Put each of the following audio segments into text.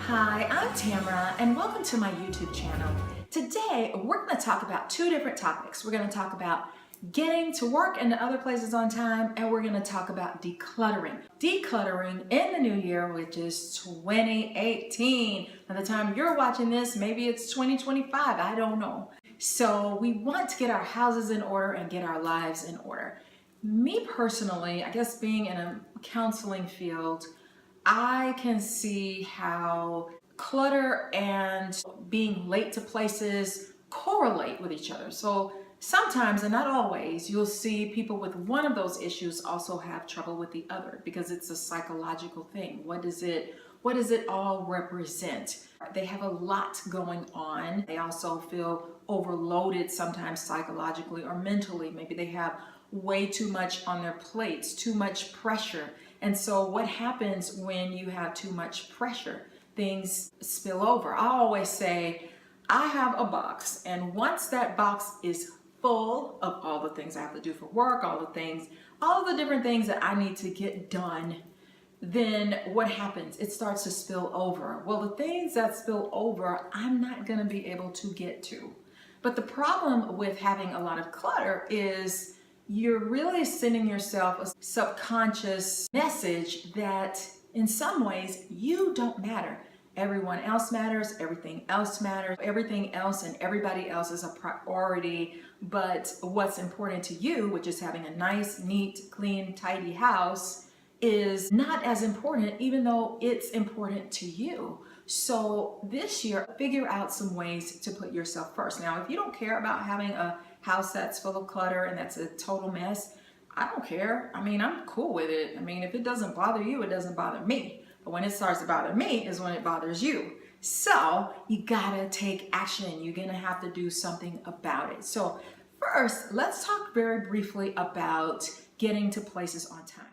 Hi, I'm Tamara and welcome to my YouTube channel. Today we're going to talk about two different topics. We're going to talk about getting to work and to other places on time, and we're going to talk about decluttering. Decluttering in the new year, which is 2018. By the time you're watching this, maybe it's 2025, I don't know. So we want to get our houses in order and get our lives in order. Me personally, I guess being in a counseling field, I can see how clutter and being late to places correlate with each other. So sometimes, and not always, you'll see people with one of those issues also have trouble with the other because it's a psychological thing. What does it all represent? They have a lot going on. They also feel overloaded sometimes psychologically or mentally. Maybe they have way too much on their plates, too much pressure. And so what happens when you have too much pressure? Things spill over. I always say, I have a box, and once that box is full of all the things I have to do for work, all the different things that I need to get done, then what happens? It starts to spill over. Well, the things that spill over, I'm not going to be able to get to. But the problem with having a lot of clutter is you're really sending yourself a subconscious message that in some ways you don't matter. Everyone else matters, everything else matters, everything else and everybody else is a priority, but what's important to you, which is having a nice, neat, clean, tidy house, is not as important, even though it's important to you. So this year, figure out some ways to put yourself first. Now, if you don't care about having a house that's full of clutter and that's a total mess, I don't care. I mean, I'm cool with it. I mean, if it doesn't bother you, it doesn't bother me. But when it starts to bother me is when it bothers you. So you gotta take action. You're gonna have to do something about it. So first, let's talk very briefly about getting to places on time.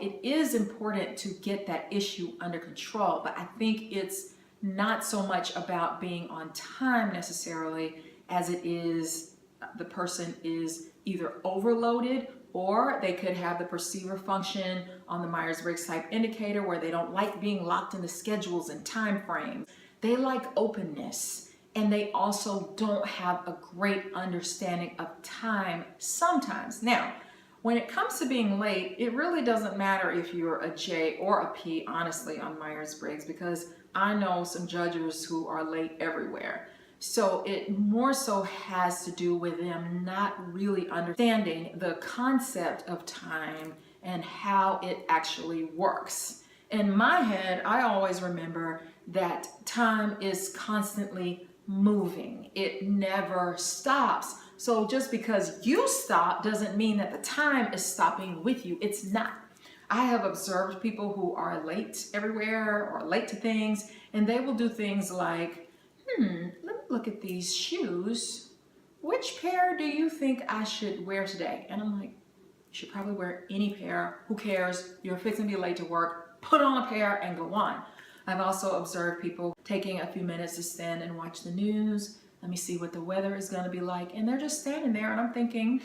It is important to get that issue under control, but I think it's not so much about being on time necessarily as it is the person is either overloaded or they could have the perceiver function on the Myers-Briggs type indicator where they don't like being locked into schedules and time frames. They like openness, and they also don't have a great understanding of time sometimes. Now, when it comes to being late, it really doesn't matter if you're a J or a P, honestly, on Myers-Briggs, because I know some judges who are late everywhere. So it more so has to do with them not really understanding the concept of time and how it actually works. In my head, I always remember that time is constantly moving. It never stops. So just because you stop doesn't mean that the time is stopping with you. It's not. I have observed people who are late everywhere or late to things, and they will do things like, let me look at these shoes. Which pair do you think I should wear today? And I'm like, you should probably wear any pair. Who cares? You're fixing to be late to work. Put on a pair and go on. I've also observed people taking a few minutes to stand and watch the news. Let me see what the weather is going to be like. And they're just standing there, and I'm thinking,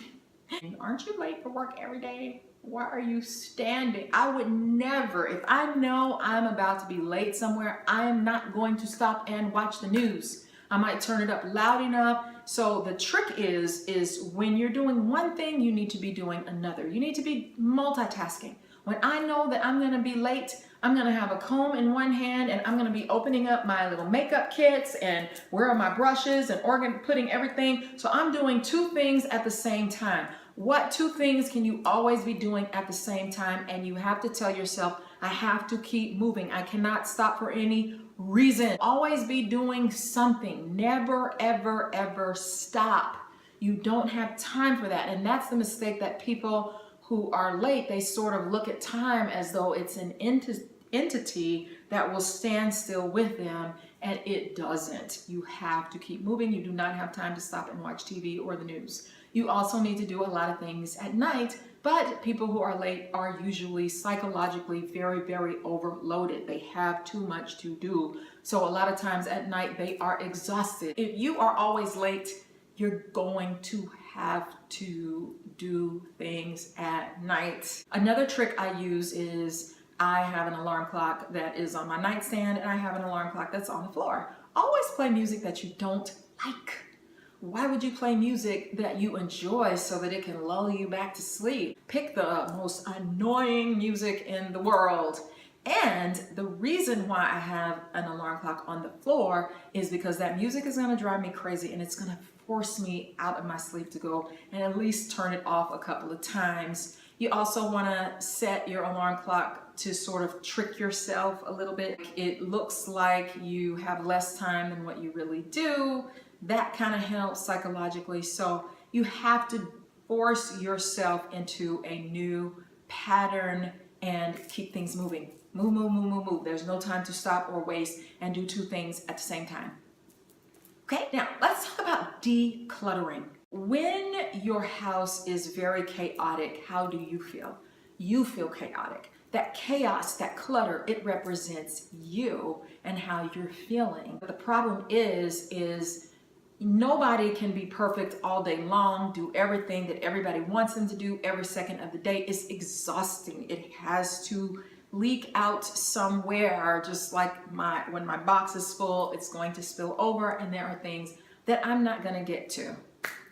aren't you late for work every day? Why are you standing? I would never, if I know I'm about to be late somewhere, I am not going to stop and watch the news. I might turn it up loud enough. So the trick is when you're doing one thing, you need to be doing another. You need to be multitasking. When I know that I'm going to be late, I'm going to have a comb in one hand and I'm going to be opening up my little makeup kits and where are my brushes and putting everything. So I'm doing two things at the same time. What two things can you always be doing at the same time? And you have to tell yourself, I have to keep moving. I cannot stop for any reason. Always be doing something. Never, ever, ever stop. You don't have time for that. And that's the mistake that people who are late, they sort of look at time as though it's an entity that will stand still with them, and it doesn't. You have to keep moving. You do not have time to stop and watch TV or the news. You also need to do a lot of things at night, but people who are late are usually psychologically very, very overloaded. They have too much to do. So a lot of times at night, they are exhausted. If you are always late, you're going to have to do things at night. Another trick I use is I have an alarm clock that is on my nightstand and I have an alarm clock that's on the floor. Always play music that you don't like. Why would you play music that you enjoy so that it can lull you back to sleep? Pick the most annoying music in the world. And the reason why I have an alarm clock on the floor is because that music is going to drive me crazy and it's going to force me out of my sleep to go and at least turn it off a couple of times. You also want to set your alarm clock to sort of trick yourself a little bit. It looks like you have less time than what you really do. That kind of helps psychologically. So you have to force yourself into a new pattern and keep things moving. Move, move, move, move, move. There's no time to stop or waste and do two things at the same time. Okay, now let's talk about decluttering. When your house is very chaotic, how do you feel? You feel chaotic. That chaos, that clutter, it represents you and how you're feeling. The problem is nobody can be perfect all day long, do everything that everybody wants them to do every second of the day. It's exhausting. It has to leak out somewhere, just like when my box is full, it's going to spill over, and there are things that I'm not going to get to.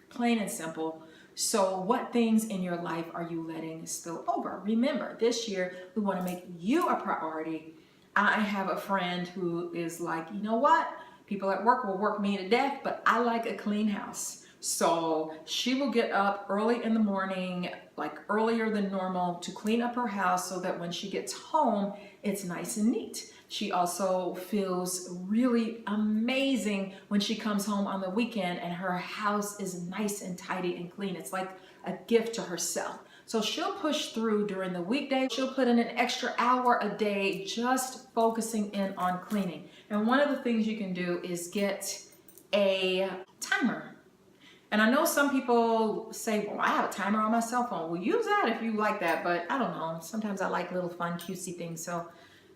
Plain and simple. So what things in your life are you letting spill over? Remember, this year we want to make you a priority. I have a friend who is like, you know what? People at work will work me to death, but I like a clean house. So she will get up early in the morning, like earlier than normal, to clean up her house so that when she gets home, it's nice and neat. She also feels really amazing when she comes home on the weekend and her house is nice and tidy and clean. It's like a gift to herself. So she'll push through during the weekday. She'll put in an extra hour a day just focusing in on cleaning. And one of the things you can do is get a timer. And I know some people say, well, I have a timer on my cell phone. Well, use that if you like that, but I don't know. Sometimes I like little fun, cutesy things. So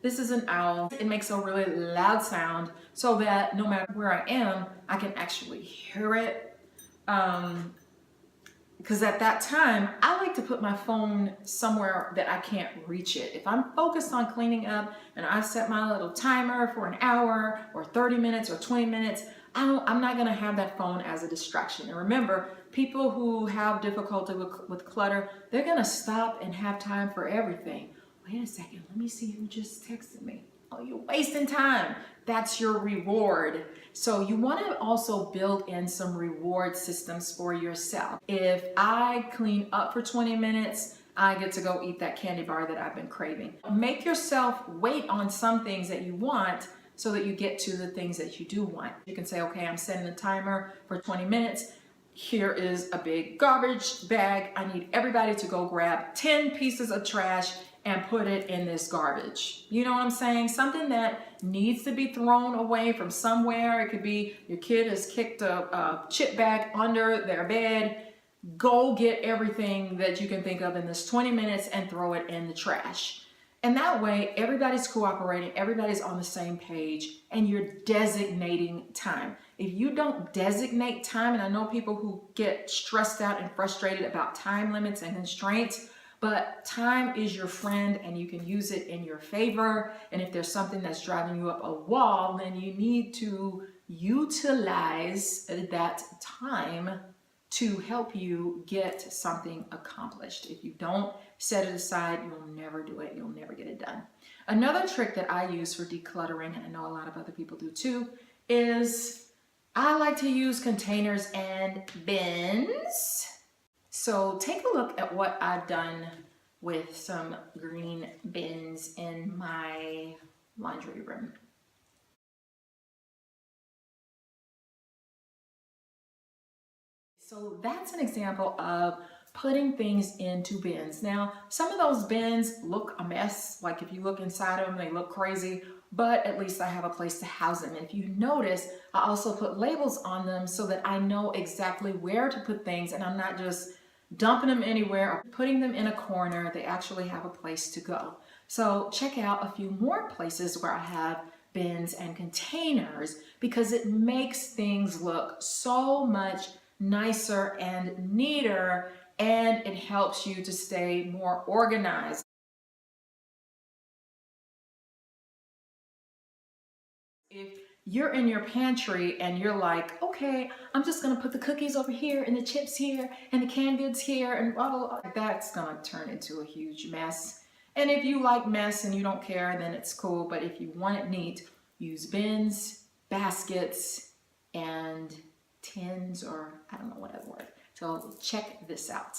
this is an owl. It makes a really loud sound so that no matter where I am, I can actually hear it. Because at that time, I like to put my phone somewhere that I can't reach it. If I'm focused on cleaning up and I've set my little timer for an hour or 30 minutes or 20 minutes, I'm not going to have that phone as a distraction. And remember, people who have difficulty with clutter, they're going to stop and have time for everything. Wait a second, let me see who just texted me. Oh, you're wasting time. That's your reward. So you want to also build in some reward systems for yourself. If I clean up for 20 minutes, I get to go eat that candy bar that I've been craving. Make yourself wait on some things that you want so that you get to the things that you do want. You can say, okay, I'm setting a timer for 20 minutes. Here is a big garbage bag. I need everybody to go grab 10 pieces of trash and put it in this garbage. You know what I'm saying? Something that needs to be thrown away from somewhere. It could be your kid has kicked a chip bag under their bed. Go get everything that you can think of in this 20 minutes and throw it in the trash. And that way, everybody's cooperating, everybody's on the same page, and you're designating time. If you don't designate time, and I know people who get stressed out and frustrated about time limits and constraints, but time is your friend and you can use it in your favor. And if there's something that's driving you up a wall, then you need to utilize that time to help you get something accomplished. If you don't set it aside, you'll never do it. You'll never get it done. Another trick that I use for decluttering, and I know a lot of other people do too, is I like to use containers and bins. So take a look at what I've done with some green bins in my laundry room. So that's an example of putting things into bins. Now, some of those bins look a mess. Like if you look inside of them, they look crazy, but at least I have a place to house them. And if you notice, I also put labels on them so that I know exactly where to put things and I'm not just dumping them anywhere or putting them in a corner. They actually have a place to go. So check out a few more places where I have bins and containers because it makes things look so much nicer and neater, and it helps you to stay more organized. If you're in your pantry and you're like, okay, I'm just gonna put the cookies over here and the chips here and the canned goods here and blah, blah, blah, that's gonna turn into a huge mess. And if you like mess and you don't care, then it's cool. But if you want it neat, use bins, baskets, and tins, or I don't know what other word. So check this out.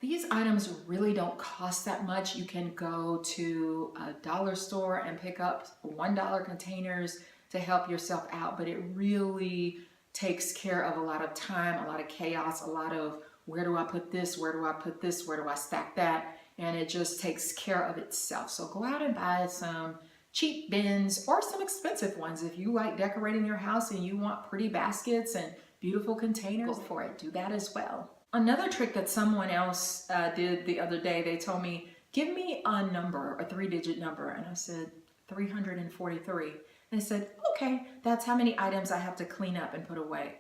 These items really don't cost that much. You can go to a dollar store and pick up $1 containers to help yourself out, but it really takes care of a lot of time, a lot of chaos, a lot of where do I put this, where do I put this, where do I stack that, and it just takes care of itself. So go out and buy some cheap bins or some expensive ones. If you like decorating your house and you want pretty baskets and beautiful containers, go for it. Do that as well. Another trick that someone else did the other day, they told me, give me a number, a 3-digit number. And I said, 343. And they said, okay, that's how many items I have to clean up and put away.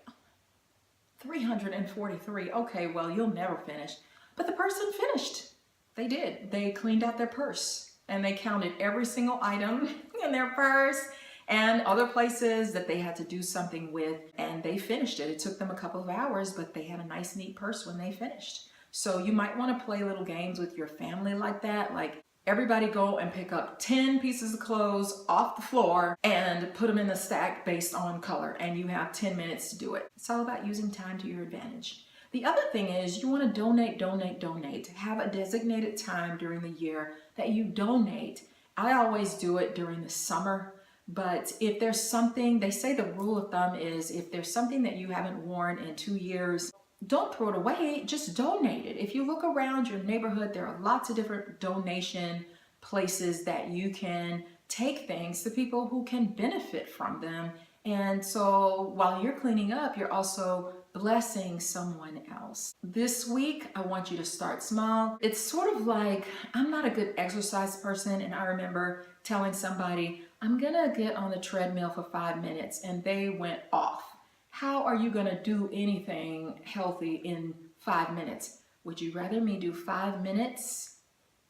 343, okay, well, you'll never finish. But the person finished. They did. They cleaned out their purse and they counted every single item in their purse and other places that they had to do something with, and they finished it. It took them a couple of hours, but they had a nice, neat purse when they finished. So you might want to play little games with your family like that. Like, everybody go and pick up 10 pieces of clothes off the floor and put them in the stack based on color, and you have 10 minutes to do it. It's all about using time to your advantage. The other thing is you want to donate. Have a designated time during the year that you donate. I always do it during the summer. But if there's something, they say the rule of thumb is if there's something that you haven't worn in 2 years, don't throw it away, just donate it. If you look around your neighborhood, there are lots of different donation places that you can take things to people who can benefit from them. And so while you're cleaning up, you're also blessing someone else. This week, I want you to start small. It's sort of like, I'm not a good exercise person, and I remember telling somebody, I'm gonna get on the treadmill for 5 minutes, and they went off. How are you gonna do anything healthy in 5 minutes? Would you rather me do 5 minutes,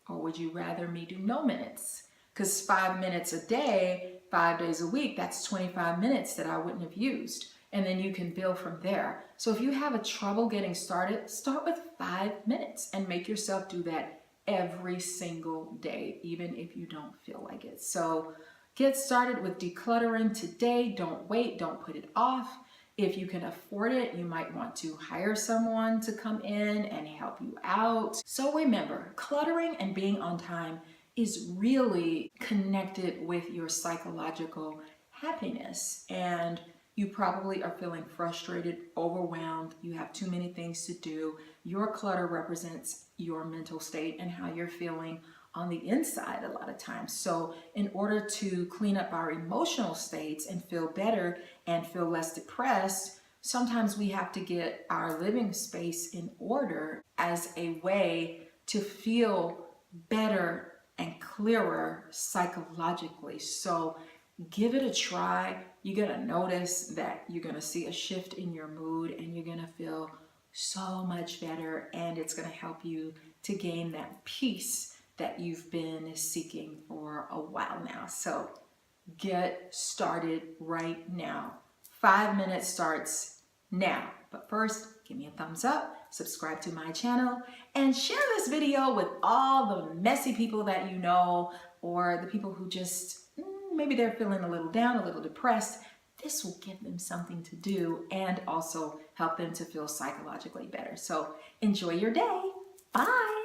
or would you rather me do no minutes? Because 5 minutes a day, 5 days a week, that's 25 minutes that I wouldn't have used. And then you can build from there. So if you have a trouble getting started, start with 5 minutes and make yourself do that every single day, even if you don't feel like it. So get started with decluttering today. Don't wait, don't put it off. If you can afford it, you might want to hire someone to come in and help you out. So remember, cluttering and being on time is really connected with your psychological happiness. And you probably are feeling frustrated, overwhelmed, you have too many things to do. Your clutter represents your mental state and how you're feeling on the inside a lot of times. So in order to clean up our emotional states and feel better and feel less depressed, sometimes we have to get our living space in order as a way to feel better and clearer psychologically. So give it a try. You're gonna notice that you're gonna see a shift in your mood and you're gonna feel so much better, and it's gonna help you to gain that peace that you've been seeking for a while now. So get started right now. 5 minutes starts now. But first, give me a thumbs up, subscribe to my channel, and share this video with all the messy people that you know, or the people who just, maybe they're feeling a little down, a little depressed. This will give them something to do and also help them to feel psychologically better. So enjoy your day. Bye.